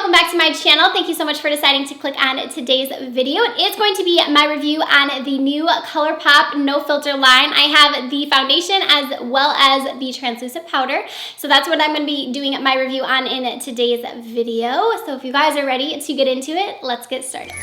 welcome back to my channel. Thank you so much for deciding to click on today's video. It is going to be my review on the new Colourpop No Filter line. I have the foundation as well as the translucent powder. So that's what I'm going to be doing my review on in today's video. So if you guys are ready to get into it, let's get started.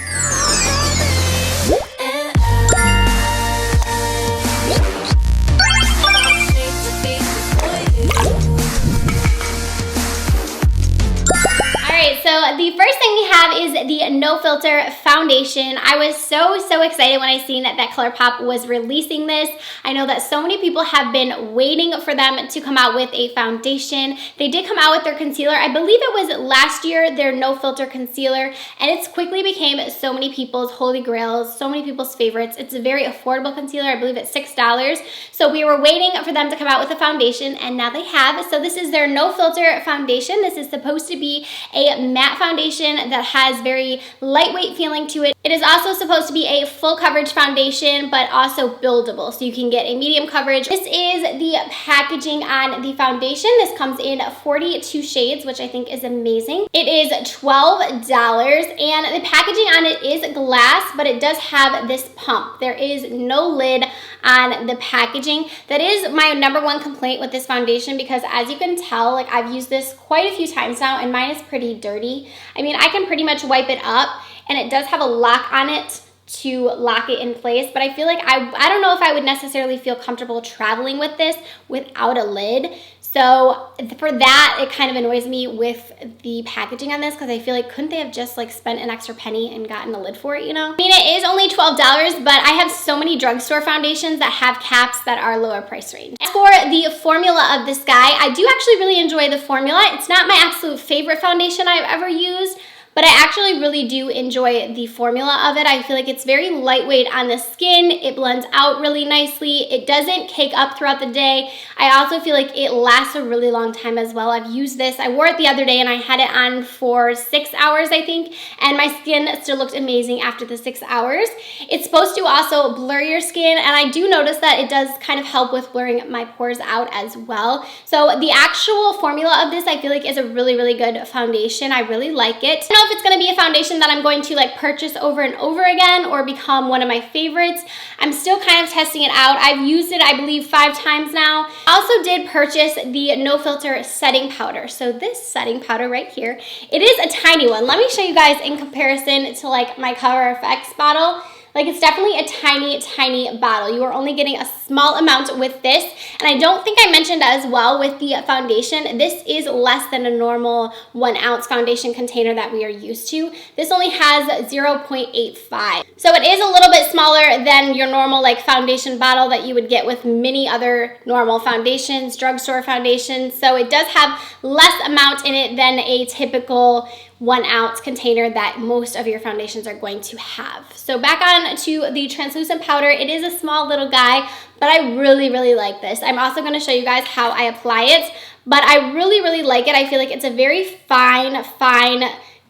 So the first thing we have is the No Filter foundation. I was so excited when I seen that Colourpop was releasing this. I know that so many people have been waiting for them to come out with a foundation. They did come out with their concealer. I believe it was last year, their No Filter concealer, and it's quickly became so many people's holy grails, so many people's favorites. It's a very affordable concealer. I believe it's $6. So we were waiting for them to come out with a foundation, and now they have. So this is their No Filter foundation. This is supposed to be a matte foundation that has very lightweight feeling to it. It is also supposed to be a full coverage foundation, but also buildable, so you can get a medium coverage. This is the packaging on the foundation. This comes in 42 shades, which I think is amazing. It is $12, and the packaging on it is glass, but it does have this pump. There is no lid on the packaging. That is my #1 complaint with this foundation, because as you can tell, like, I've used this quite a few times now, and mine is pretty dirty. I mean, I can pretty much wipe it up, and it does have a lock on it to lock it in place, but I feel like I don't know if I would necessarily feel comfortable traveling with this without a lid. So for that, it kind of annoys me with the packaging on this, because I feel like, couldn't they have just like spent an extra penny and gotten a lid for it, you know? I mean, it is only $12, but I have so many drugstore foundations that have caps that are lower price range. As for the formula of this guy, I do actually really enjoy the formula. It's not my absolute favorite foundation I've ever used, but I actually really do enjoy the formula of it. I feel like it's very lightweight on the skin. It blends out really nicely. It doesn't cake up throughout the day. I also feel like it lasts a really long time as well. I've used this. I wore it the other day and I had it on for 6 hours, I think, and my skin still looked amazing after the 6 hours. It's supposed to also blur your skin, and I do notice that it does kind of help with blurring my pores out as well. So the actual formula of this, I feel like, is a really good foundation. I really like it. If it's going to be a foundation that I'm going to like purchase over and over again or become one of my favorites. I'm still kind of testing it out. I've used it, I believe, 5 times now. I also did purchase the No Filter setting powder. So this setting powder right here, it is a tiny one. Let me show you guys in comparison to like my Color FX bottle. Like, it's definitely a tiny bottle. You are only getting a small amount with this. And I don't think I mentioned as well with the foundation, this is less than a normal 1 ounce foundation container that we are used to. This only has 0.85. So it is a little bit smaller than your normal like foundation bottle that you would get with many other normal foundations, drugstore foundations. So it does have less amount in it than a typical 1 ounce container that most of your foundations are going to have. So back on to the translucent powder. It is a small little guy, but I really like this. I'm also going to show you guys how I apply it, but I really like it. I feel like it's a very fine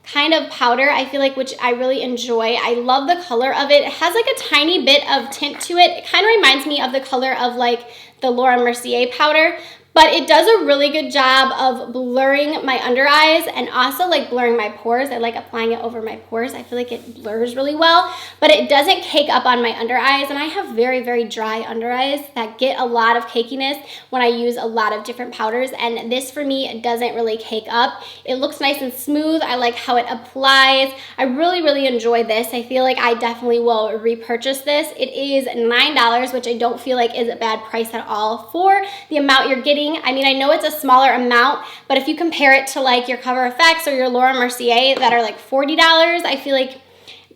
kind of powder, I feel like, which I really enjoy. I love the color of it. It has like a tiny bit of tint to it. It kind of reminds me of the color of like the Laura Mercier powder, but it does a really good job of blurring my under eyes and also like blurring my pores. I like applying it over my pores. I feel like it blurs really well, but it doesn't cake up on my under eyes. And I have very dry under eyes that get a lot of cakiness when I use a lot of different powders. And this for me, it doesn't really cake up. It looks nice and smooth. I like how it applies. I really enjoy this. I feel like I definitely will repurchase this. It is $9, which I don't feel like is a bad price at all for the amount you're getting. I mean, I know it's a smaller amount, but if you compare it to like your Cover FX or your Laura Mercier that are like $40, I feel like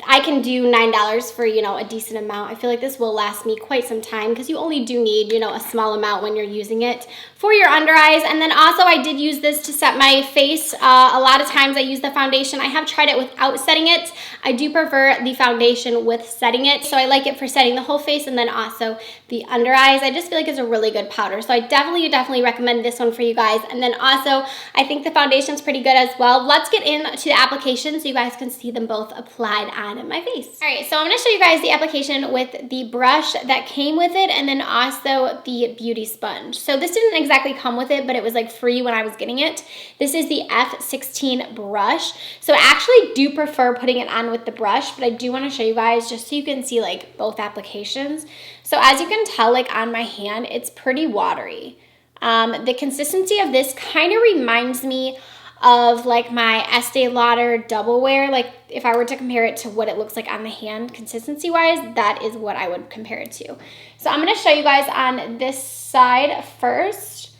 I can do $9 for, you know, a decent amount. I feel like this will last me quite some time, because you only do need, you know, a small amount when you're using it for your under eyes. And then also I did use this to set my face. A lot of times I use the foundation. I have tried it without setting it. I do prefer the foundation with setting it. So I like it for setting the whole face and then also the under eyes. I just feel like it's a really good powder. So I definitely recommend this one for you guys. And then also I think the foundation's pretty good as well. Let's get into the application so you guys can see them both applied on my face. All right, so I'm gonna show you guys the application with the brush that came with it and then also the beauty sponge. So this didn't exactly exactly come with it, but it was like free when I was getting it. This is the F16 brush. So I actually do prefer putting it on with the brush, but I do want to show you guys just so you can see like both applications. So as you can tell, like on my hand, it's pretty watery. The consistency of this kind of reminds me of like my Estee Lauder Double Wear. Like if I were to compare it to what it looks like on the hand consistency wise, that is what I would compare it to. So I'm going to show you guys on this side first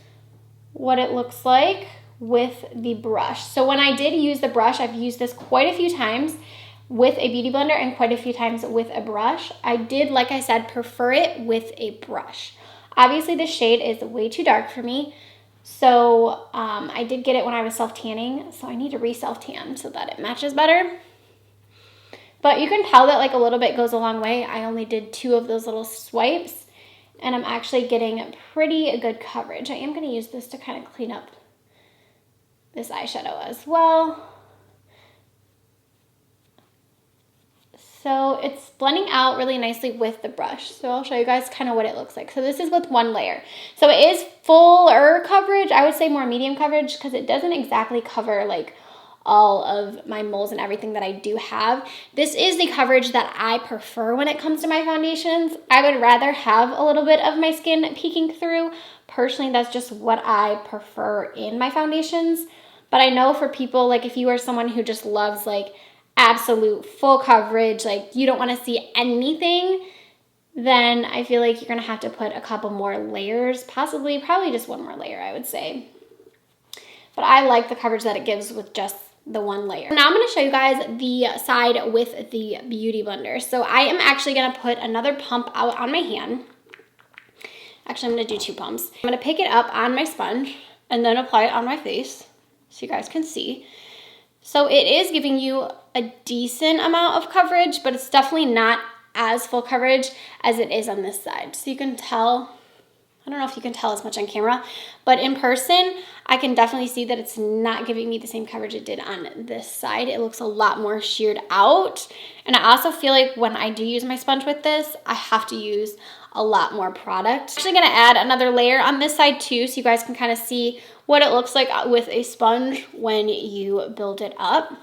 what it looks like with the brush. So when I did use the brush, I've used this quite a few times with a Beauty Blender and quite a few times with a brush. I did, like I said, prefer it with a brush. Obviously the shade is way too dark for me. So I did get it when I was self-tanning, so I need to re-self-tan so that it matches better. But you can tell that like a little bit goes a long way. I only did 2 of those little swipes, and I'm actually getting pretty good coverage. I am going to use this to kind of clean up this eyeshadow as well. So it's blending out really nicely with the brush. So I'll show you guys kind of what it looks like. So this is with 1 layer. So it is fuller coverage. I would say more medium coverage because it doesn't exactly cover like all of my moles and everything that I do have. This is the coverage that I prefer when it comes to my foundations. I would rather have a little bit of my skin peeking through. Personally, that's just what I prefer in my foundations. But I know for people, like if you are someone who just loves like absolute full coverage, like you don't want to see anything, then I feel like you're going to have to put a couple more layers, probably just 1 more layer, I would say. But I like the coverage that it gives with just the 1 layer. Now I'm going to show you guys the side with the Beauty Blender. So I am actually going to put another pump out on my hand. Actually, I'm going to do 2 pumps. I'm going to pick it up on my sponge and then apply it on my face so you guys can see. So it is giving you a decent amount of coverage, but it's definitely not as full coverage as it is on this side. So you can tell, I don't know if you can tell as much on camera, but in person, I can definitely see that it's not giving me the same coverage it did on this side. It looks a lot more sheared out. And I also feel like when I do use my sponge with this, I have to use a lot more product. I'm actually gonna add another layer on this side too, so you guys can kind of see what it looks like with a sponge when you build it up.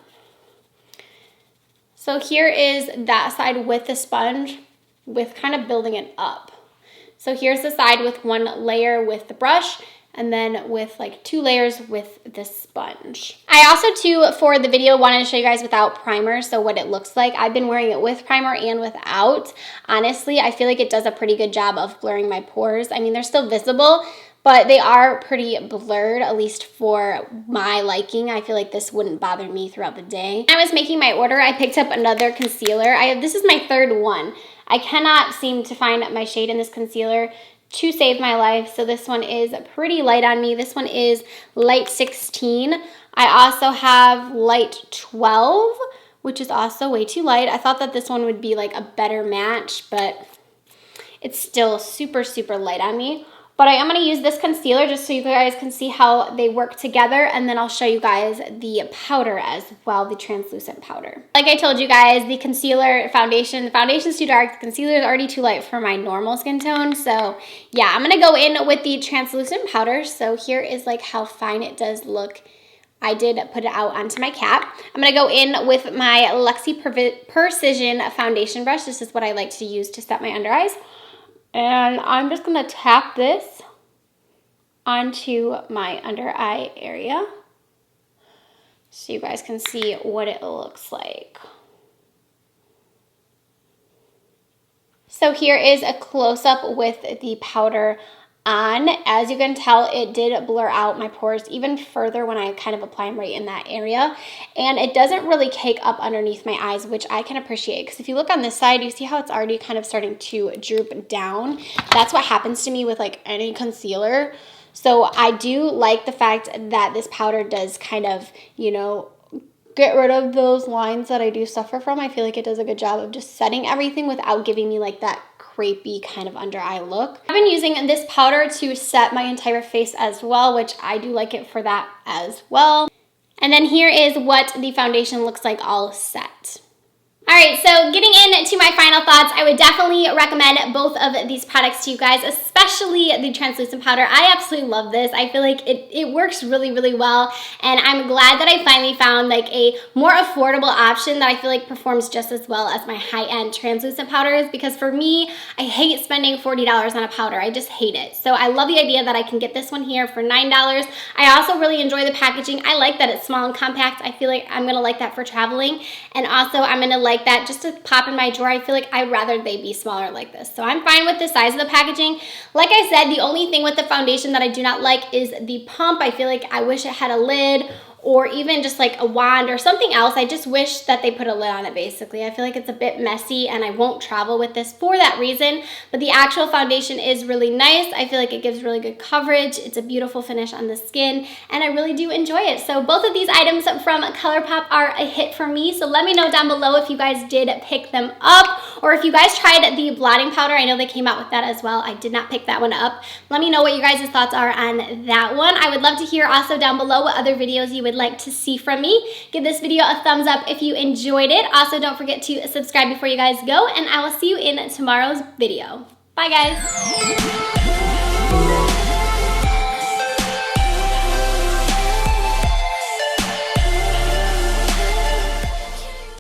So here is that side with the sponge with kind of building it up. So here's the side with 1 layer with the brush and then with like 2 layers with the sponge. I also too, for the video, wanted to show you guys without primer, so what it looks like. I've been wearing it with primer and without. Honestly, I feel like it does a pretty good job of blurring my pores. I mean, they're still visible, but they are pretty blurred, at least for my liking. I feel like this wouldn't bother me throughout the day. When I was making my order, I picked up another concealer. This is my 3rd one. I cannot seem to find my shade in this concealer to save my life, so this one is pretty light on me. This one is light 16. I also have light 12, which is also way too light. I thought that this one would be like a better match, but it's still super, super light on me. But I am going to use this concealer just so you guys can see how they work together, and then I'll show you guys the powder as well, the translucent powder. Like I told you guys, the concealer, the foundation's too dark, the concealer is already too light for my normal skin tone. So yeah, I'm going to go in with the translucent powder. So here is like how fine it does look. I did put it out onto my cap. I'm going to go in with my Luxie Precision foundation brush. This is what I like to use to set my under eyes. And I'm just going to tap this onto my under eye area so you guys can see what it looks like. So here is a close-up with the powder on. As you can tell, it did blur out my pores even further when I kind of apply them right in that area. And it doesn't really cake up underneath my eyes, which I can appreciate, because if you look on this side, you see how it's already kind of starting to droop down. That's what happens to me with like any concealer. So I do like the fact that this powder does kind of, you know, get rid of those lines that I do suffer from. I feel like it does a good job of just setting everything without giving me like that crepey kind of under eye look. I've been using this powder to set my entire face as well, which I do like it for that as well. And then here is what the foundation looks like all set. All right, so getting into my final thoughts, I would definitely recommend both of these products to you guys, especially the translucent powder. I absolutely love this. I feel like it works really, really well, and I'm glad that I finally found like a more affordable option that I feel like performs just as well as my high-end translucent powders, because for me, I hate spending $40 on a powder. I just hate it. So I love the idea that I can get this one here for $9. I also really enjoy the packaging. I like that it's small and compact. I feel like I'm gonna like that for traveling, and also I'm gonna like that just to pop in my drawer. I feel like I'd rather they be smaller like this. So I'm fine with the size of the packaging. Like I said, the only thing with the foundation that I do not like is the pump. I feel like I wish it had a lid, or even just like a wand or something else. I just wish that they put a lid on it, basically. I feel like it's a bit messy and I won't travel with this for that reason, but the actual foundation is really nice. I feel like it gives really good coverage. It's a beautiful finish on the skin, and I really do enjoy it. So both of these items from Colourpop are a hit for me. So let me know down below if you guys did pick them up, or if you guys tried the blotting powder. I know they came out with that as well. I did not pick that one up. Let me know what you guys' thoughts are on that one. I would love to hear also down below what other videos you would like to see from me. Give this video a thumbs up if you enjoyed it. Also, don't forget to subscribe before you guys go, and I will see you in tomorrow's video. Bye, guys.